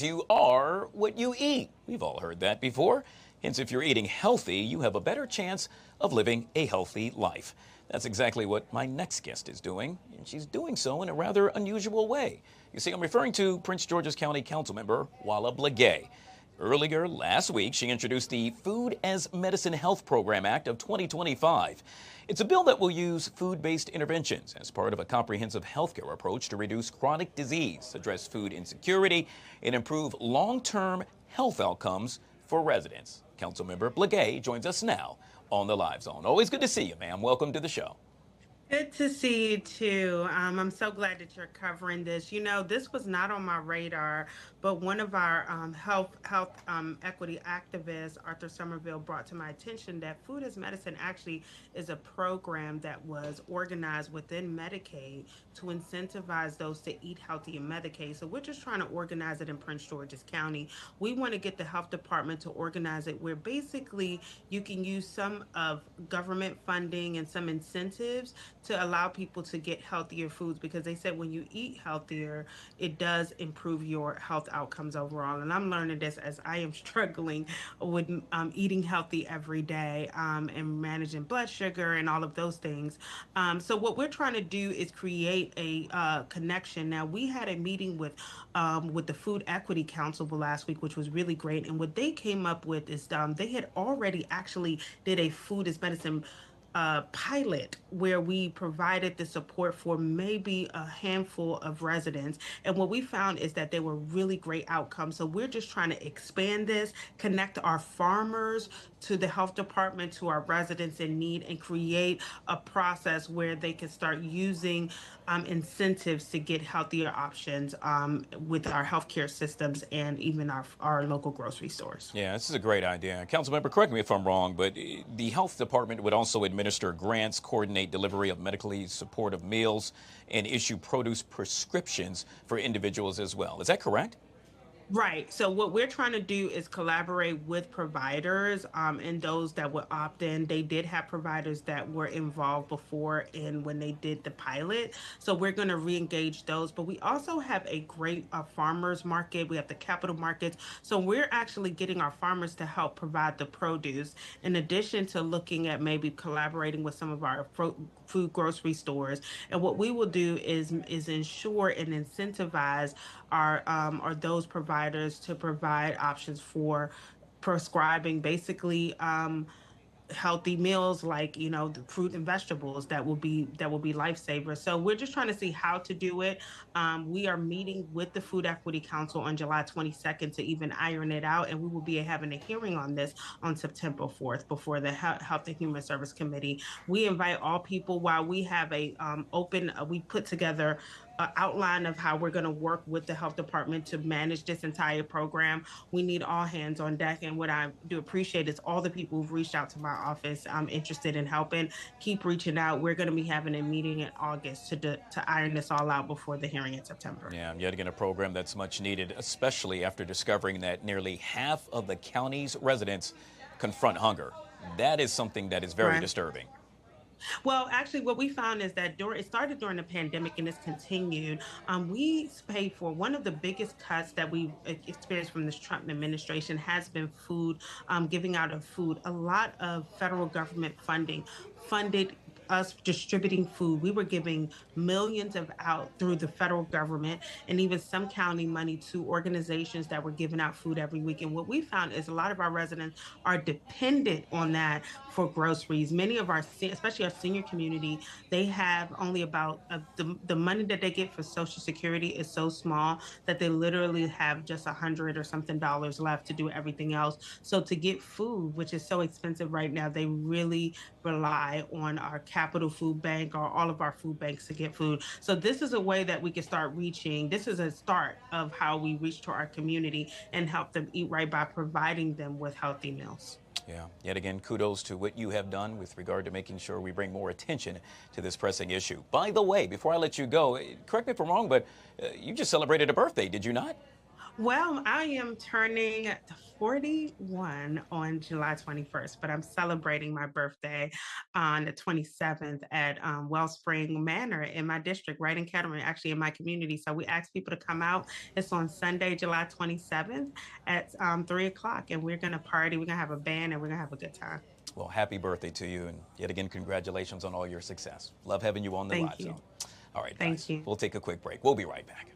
You are what you eat. We've all heard that before. Hence, if you're eating healthy, you have a better chance of living a healthy life. That's exactly what my next guest is doing, and she's doing so in a rather unusual way. You see, I'm referring to Prince George's County Councilmember Blegay. Earlier last week, she introduced the Food as Medicine Health Program Act of 2025. It's a bill that will use food-based interventions as part of a comprehensive healthcare approach to reduce chronic disease, address food insecurity, and improve long-term health outcomes for residents. Councilmember Blegay joins us now on the Live Zone. Always good to see you, ma'am. Welcome to the show. Good to see you too. I'm so glad that you're covering this. You know, this was not on my radar, but one of our health equity activists, Arthur Somerville, brought to my attention that Food as Medicine actually is a program that was organized within Medicaid to incentivize those to eat healthy in Medicaid. So we're just trying to organize it in Prince George's County. We want to get the health department to organize it where basically you can use some of government funding and some incentives to allow people to get healthier foods because they said when you eat healthier, it does improve your health outcomes overall. And I'm learning this as I am struggling with eating healthy every day and managing blood sugar and all of those things. So what we're trying to do is create a connection. Now we had a meeting with the Food Equity Council last week, which was really great. And what they came up with is they had already actually did a food as medicine pilot where we provided the support for maybe a handful of residents. And what we found is that they were really great outcomes. So we're just trying to expand this, connect our farmers to the health department, to our residents in need, and create a process where they can start using incentives to get healthier options with our healthcare systems and even our local grocery stores. Yeah, this is a great idea. Councilmember, correct me if I'm wrong, but the health department would also administer grants, coordinate delivery of medically supportive meals, and issue produce prescriptions for individuals as well. Is that correct? Right. So what we're trying to do is collaborate with providers and those that would opt in. They did have providers that were involved before and when they did the pilot. So we're going to re-engage those. But we also have a great farmers market. We have the capital markets. So we're actually getting our farmers to help provide the produce in addition to looking at maybe collaborating with some of our food grocery stores. And what we will do is ensure and incentivize our those providers to provide options for prescribing basically healthy meals like the fruit and vegetables that will be lifesavers. So we're just trying to see how to do it. We are meeting with the Food Equity Council on July 22nd to even iron it out, and we will be having a hearing on this on September 4th before the Health and Human Service Committee. We invite all people. While we have a open we put together outline of how we're going to work with the health department to manage this entire program. We need all hands on deck. And what I do appreciate is all the people who've reached out to my office interested in helping. Keep reaching out. We're going to be having a meeting in August to iron this all out before the hearing in September. Yeah, yet again, a program that's much needed, especially after discovering that nearly half of the county's residents confront hunger. That is something that is very Right. disturbing. Well, actually, what we found is that it started during the pandemic and it's continued. We paid for one of the biggest cuts that we've experienced from this Trump administration has been food, giving out of food. A lot of federal government funding funded us distributing food. We were giving millions of out through the federal government and even some county money to organizations that were giving out food every week. And what we found is a lot of our residents are dependent on that for groceries. Many of our, especially our senior community, they have only about the money that they get for Social Security is so small that they literally have just 100 or something dollars left to do everything else. So to get food, which is so expensive right now, they really rely on our capital food bank or all of our food banks to get food. So this is a way that we can start reaching. This is a start of how we reach to our community and help them eat right by providing them with healthy meals. Yeah, yet again, kudos to what you have done with regard to making sure we bring more attention to this pressing issue. By the way, before I let you go, correct me if I'm wrong, but you just celebrated a birthday, did you not? Well, I am turning 41 on July 21st, but I'm celebrating my birthday on the 27th at Wellspring Manor in my district, right in Kettering, actually in my community. So we ask people to come out. It's on Sunday, July 27th at 3 o'clock, and we're going to party. We're going to have a band, and we're going to have a good time. Well, happy birthday to you, and yet again, congratulations on all your success. Love having you on the Thank Live you. Zone. All right, Thank guys, you. we'll take a quick break. We'll be right back.